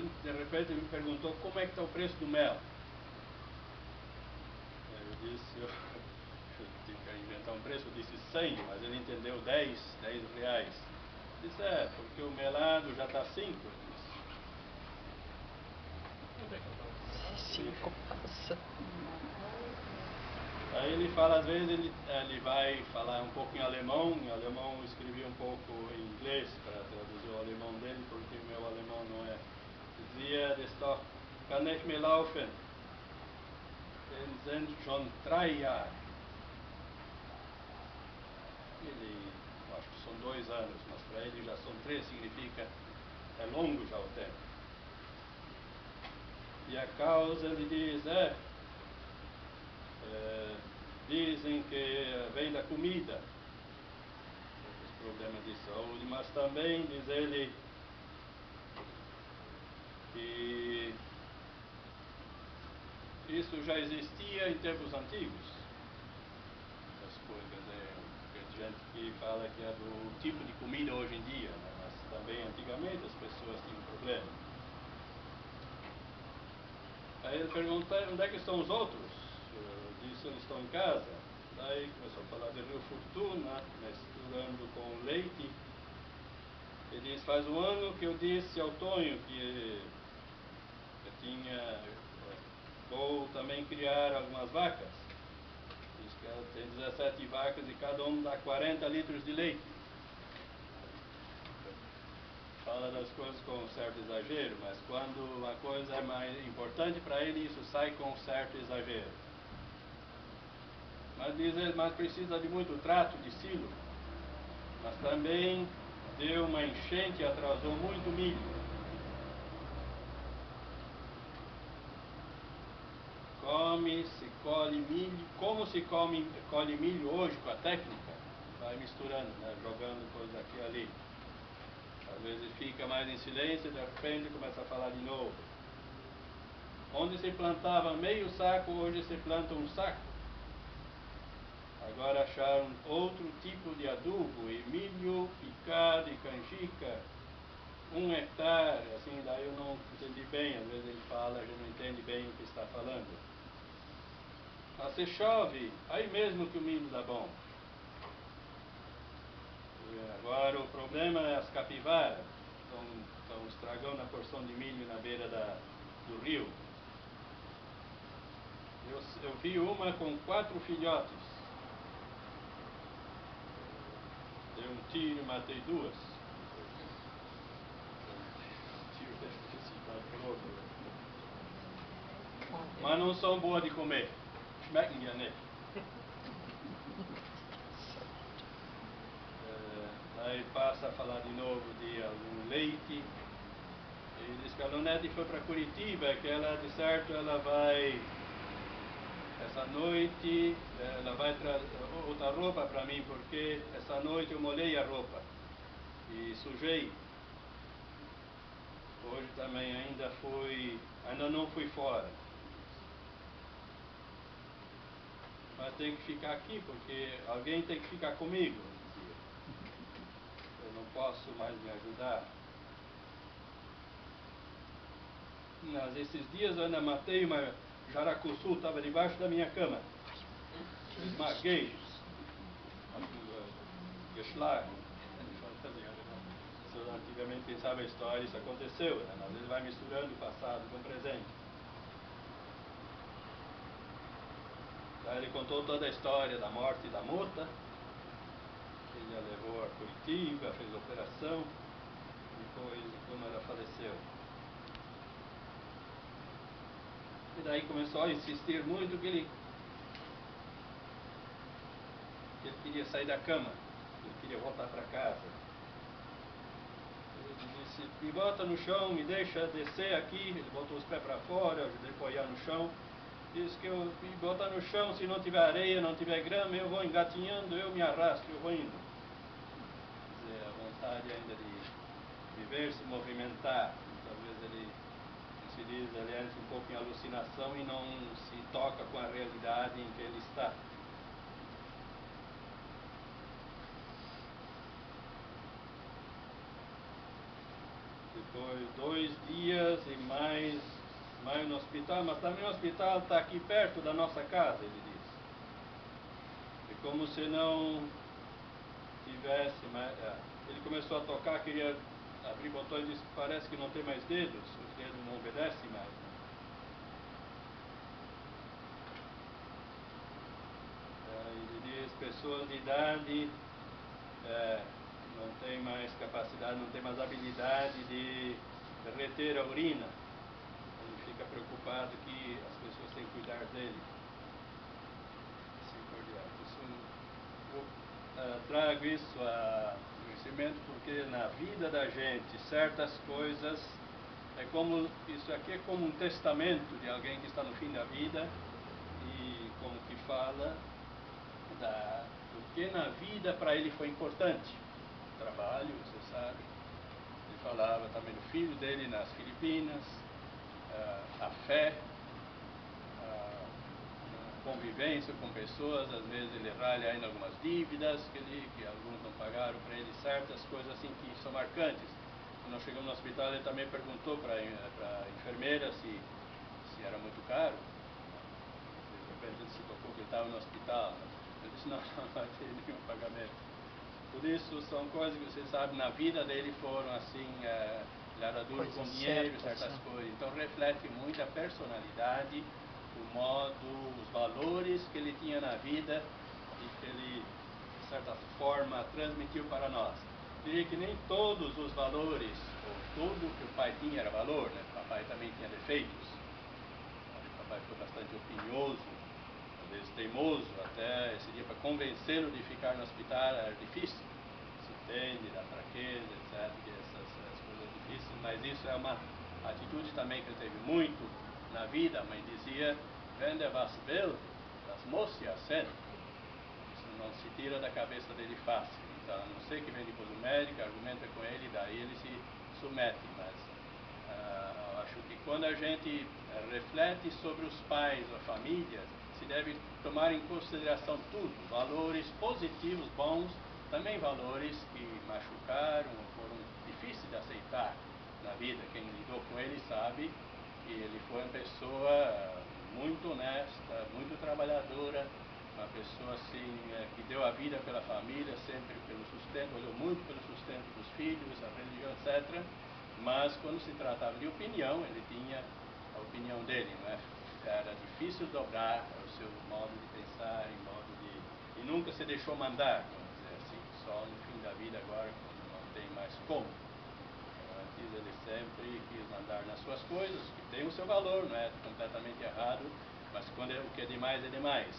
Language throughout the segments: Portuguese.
Ele, de repente, me perguntou como é que está o preço do mel. Eu disse, eu tinha que inventar um preço, eu disse 100, mas ele entendeu 10 reais. Eu disse, porque o melado já está 5. Aí ele fala, às vezes ele vai falar um pouco em alemão eu escrevi um pouco em inglês para traduzir o alemão dele, porque o meu alemão não é. Dizia, kann nicht mehr laufen, sind schon 3 Jahre. Ele, acho que são 2 anos, mas para ele já são 3, significa é longo já o tempo. E a causa, ele diz, dizem que vem da comida, os problemas de saúde, mas também diz ele que isso já existia em tempos antigos. Essas coisas, tem gente que fala que é do tipo de comida hoje em dia, né? Mas também antigamente as pessoas tinham problema. Aí ele perguntou, onde é que estão os outros? Eu disse, eles estão em casa. Daí começou a falar de Rio Fortuna, misturando com leite. Ele disse, faz 1 ano que eu disse ao Tonho que vou também criar algumas vacas. Diz que ela tem 17 vacas e cada uma dá 40 litros de leite. Fala das coisas com um certo exagero, mas quando uma coisa é mais importante para ele, isso sai com um certo exagero. Mas diz ele, mas precisa de muito trato de silo. Mas também deu uma enchente e atrasou muito milho. Se colhe milho, como se colhe milho hoje com a técnica, vai misturando, né, jogando coisas aqui e ali. Às vezes fica mais em silêncio e de repente começa a falar de novo. Onde se plantava meio saco, hoje se planta 1 saco. Agora acharam outro tipo de adubo, e milho picado e canjica, 1 hectare, assim, daí eu não entendi bem, às vezes ele fala, a gente não entende bem o que está falando. Mas se chove, aí mesmo que o milho dá bom. E agora o problema é as capivaras, estão estragando a porção de milho na beira do rio. Eu vi uma com 4 filhotes. Dei um tiro e matei 2. Um tiro deve ter sido por outro. Mas não são boas de comer. Schmecken ja nicht. Aí passa a falar de novo de algum leite. Ele diz que a Lunete foi para Curitiba, que ela, de certo, ela vai, essa noite, ela vai trazer outra roupa para mim, porque essa noite eu molhei a roupa e sujei. Hoje também ainda não fui fora. Mas tem que ficar aqui, porque alguém tem que ficar comigo. Eu não posso mais me ajudar. Mas esses dias eu ainda matei uma jaracuçu, estava debaixo da minha cama. Esmaguei. Geschlagen. Antigamente, quem sabe a história, isso aconteceu, né? Mas ele vai misturando o passado com o presente. Daí ele contou toda a história da morte da mota. Ele a levou a Curitiba, fez a operação, depois como ela faleceu. E daí começou a insistir muito que ele queria sair da cama, ele queria voltar para casa. Ele disse, me bota no chão, me deixa descer aqui. Ele botou os pés para fora, eu ajudei a apoiar no chão. Disse que eu me botar no chão, se não tiver areia, não tiver grama, eu vou engatinhando, eu me arrasto, eu vou indo. Quer dizer, a vontade ainda de viver, se movimentar. Talvez ele se diz, aliás, um pouco em alucinação e não se toca com a realidade em que ele está. foi 2 dias e mais no hospital, mas também o hospital está aqui perto da nossa casa, ele disse. E como se não tivesse mais... Ele começou a tocar, queria abrir botões e disse que parece que não tem mais dedos, os dedos não obedecem mais. Né? Ele diz, pessoas de idade não tem mais capacidade, não tem mais habilidade de reter a urina. Ele fica preocupado que as pessoas têm que cuidar dele. Assim por diante. Eu trago isso a conhecimento porque na vida da gente certas coisas isso aqui é como um testamento de alguém que está no fim da vida e como que fala do que na vida para ele foi importante. O trabalho, você sabe. Ele falava também do filho dele nas Filipinas, a fé, a convivência com pessoas. Às vezes ele ralha ainda algumas dívidas que alguns não pagaram para ele, certas coisas assim que são marcantes. Quando nós chegamos no hospital, ele também perguntou para a enfermeira se era muito caro. De repente ele se tocou que ele estava no hospital. Eu disse, não vai ter nenhum pagamento. Por isso são coisas que você sabe, na vida dele foram assim, ele era duro com dinheiro, certas coisas. Então reflete muito a personalidade, o modo, os valores que ele tinha na vida e que ele, de certa forma, transmitiu para nós. Diria que nem todos os valores, ou tudo que o pai tinha era valor, né? O papai também tinha defeitos. O papai foi bastante opinioso, às vezes teimoso, até esse dia para convencê-lo de ficar no hospital era difícil. Se entende, da fraqueza, etc., essas coisas difíceis, mas isso é uma atitude também que ele teve muito na vida. A mãe dizia, vende was will, das moças sendo. Isso não se tira da cabeça dele fácil. Então, a não ser que vem depois do médico, argumenta com ele, daí ele se submete. Mas eu acho que quando a gente reflete sobre os pais ou a família, se deve tomar em consideração tudo, valores positivos, bons, também valores que machucaram ou foram difíceis de aceitar na vida. Quem lidou com ele sabe que ele foi uma pessoa muito honesta, muito trabalhadora, uma pessoa assim que deu a vida pela família, sempre pelo sustento, olhou muito pelo sustento dos filhos, a religião, etc. Mas quando se tratava de opinião, ele tinha a opinião dele, não é? Era difícil dobrar o seu modo de pensar, e nunca se deixou mandar, vamos dizer assim, só no fim da vida agora, quando não tem mais como. Antes ele sempre quis mandar nas suas coisas, que tem o seu valor, não é completamente errado, mas quando o que é demais é demais.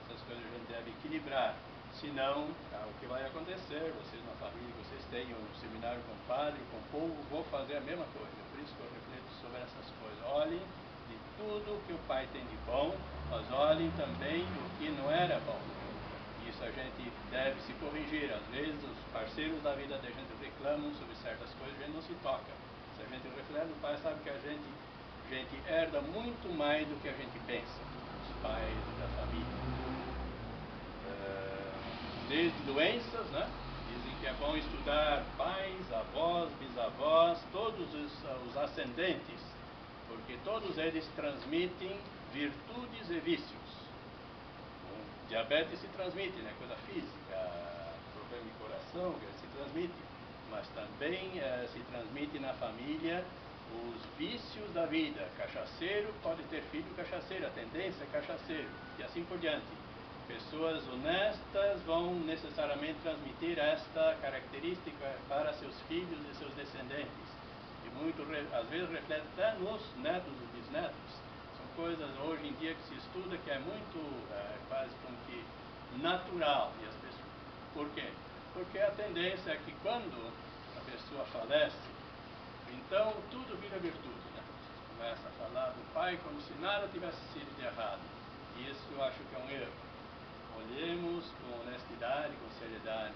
Essas coisas a gente deve equilibrar, senão o que vai acontecer, vocês na família que vocês tenham um seminário com o padre, com o povo, vou fazer a mesma coisa. Por isso que eu reflito sobre essas coisas. Olhem de tudo que o pai tem de bom, mas olhem também o que não era bom. Isso a gente deve se corrigir. Às vezes os parceiros da vida da gente reclamam sobre certas coisas e a gente não se toca. Se a gente reflete, o pai sabe que a gente herda muito mais do que a gente pensa, os pais da família. Desde doenças, né? Dizem que é bom estudar pais, avós, bisavós, todos os ascendentes, porque todos eles transmitem virtudes e vícios. O diabetes se transmite, né? Coisa física, problema de coração que se transmite, mas também se transmite na família os vícios da vida. Cachaceiro pode ter filho cachaceiro, a tendência é cachaceiro, e assim por diante. Pessoas honestas vão necessariamente transmitir esta característica para seus filhos e seus descendentes. E às vezes reflete até nos netos e bisnetos. São coisas hoje em dia que se estuda que é muito quase como que natural. E as pessoas, por quê? Porque a tendência é que quando a pessoa falece, então tudo vira virtude, né? Começa a falar do pai como se nada tivesse sido de errado. E isso eu acho que é um erro. Olhemos com honestidade, com seriedade,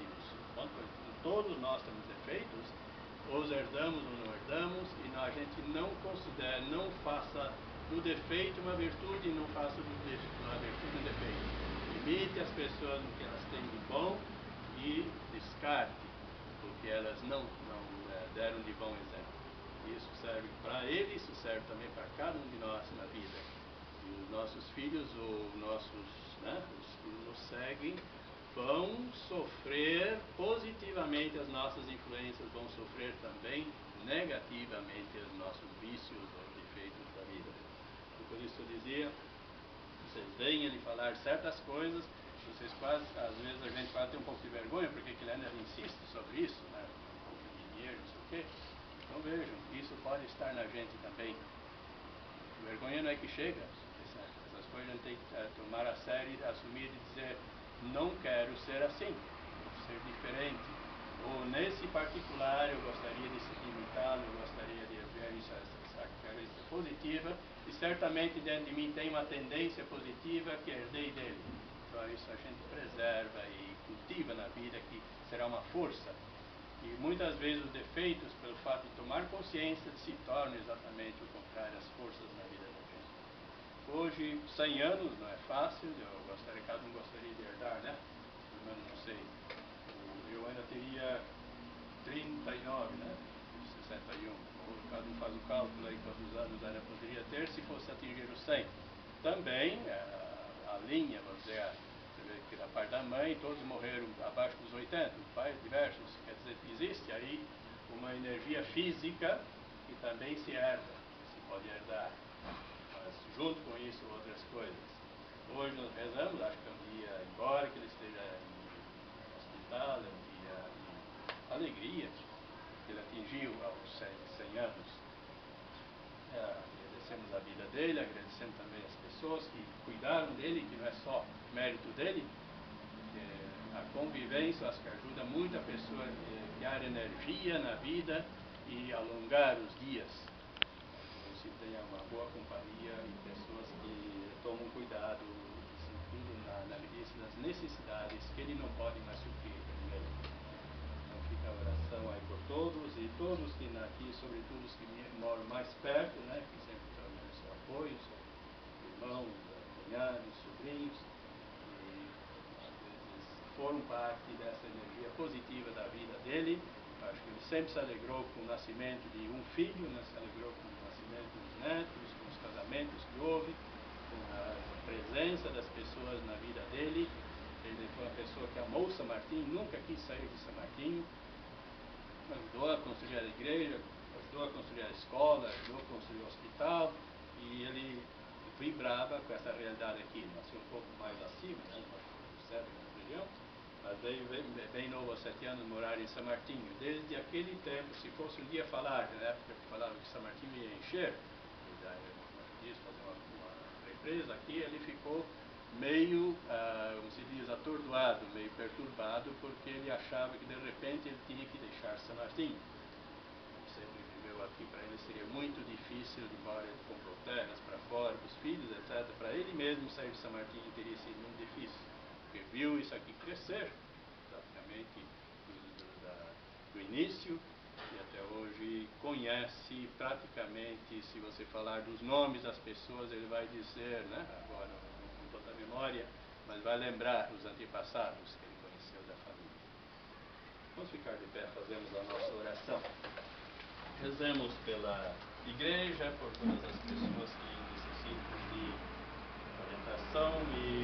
todos nós temos defeitos, os herdamos ou não herdamos, e a gente não considera, não faça do defeito uma virtude e não faça uma virtude um defeito. Imite as pessoas no que elas têm de bom e descarte o que elas não deram de bom exemplo. Isso serve para ele, isso serve também para cada um de nós na vida. E os nossos filhos, ou nossos, os que nos seguem, vão sofrer positivamente as nossas influências, vão sofrer também negativamente os nossos vícios ou defeitos da vida. E por isso eu dizia, vocês veem ele falar certas coisas, vocês quase, às vezes a gente quase tem um pouco de vergonha, porque ele ainda insiste sobre isso, né? Um pouco de dinheiro, não sei o quê. Então vejam, isso pode estar na gente também. Vergonha não é que chega, essas coisas a gente tem que tomar a sério, assumir e dizer, não quero ser assim, vou ser diferente. Ou nesse particular eu gostaria de imitá-lo, eu gostaria de ver essa característica positiva, e certamente dentro de mim tem uma tendência positiva que herdei dele. Então isso a gente preserva e cultiva na vida, que será uma força. E muitas vezes os defeitos, pelo fato de tomar consciência, se tornam exatamente o contrário, as forças na vida da gente. Hoje, 100 anos não é fácil, cada um gostaria de herdar, né? Eu não sei, eu ainda teria 39, né? 61. Cada um faz o cálculo aí quantos anos ainda poderia ter se fosse atingir os 100. Também, a linha, vamos dizer, que da parte da mãe, todos morreram abaixo dos 80, pais diversos, quer dizer, existe aí uma energia física que também se herda, se pode herdar, mas junto com isso outras coisas. Hoje nós rezamos, acho que é um dia, embora que ele esteja no hospital, é um dia de alegria, que ele atingiu aos 100 anos. Agradecemos a vida dele, agradecemos também as pessoas que cuidaram dele, que não é só mérito dele, a convivência acho que ajuda muito a pessoa a criar energia na vida e alongar os dias. Então, se tenha uma boa companhia e pessoas que tomam cuidado, na medida das necessidades que ele não pode mais suprir por ele. Então fica a oração aí por todos, e todos que aqui, sobretudo os que moram mais perto, né, que sempre estão dando seu apoio, seus irmãos, cunhados, sobrinhos, e às vezes foram parte dessa energia positiva da vida dele. Acho que ele sempre se alegrou com o nascimento de um filho, né, se alegrou com o nascimento dos netos, com os casamentos que houve, com a presença das pessoas na vida dele. Ele foi uma pessoa que amou São Martinho, nunca quis sair de São Martinho, ajudou a construir a igreja, ajudou a construir a escola, ajudou a construir o hospital, e ele vibrava com essa realidade aqui. Nasceu um pouco mais acima, né, do centro da região, mas veio bem novo, aos 7 anos, morar em São Martinho. Desde aquele tempo, se fosse um dia falar, na época que falava que São Martinho ia encher, fazer uma represa aqui, ele ficou meio, como se diz, atordoado, meio perturbado, porque ele achava que de repente ele tinha que deixar São Martinho. Ele sempre viveu aqui, para ele seria muito difícil, embora ele comprou terras para fora, para os filhos, etc. Para ele mesmo sair de São Martinho teria sido muito difícil, porque viu isso aqui crescer, praticamente do início, e até hoje conhece praticamente, se você falar dos nomes das pessoas, ele vai dizer, né, agora não estou da memória, mas vai lembrar os antepassados que ele conheceu da família. Vamos ficar de pé, fazemos a nossa oração. Rezemos pela igreja, por todas as pessoas que necessitam de orientação e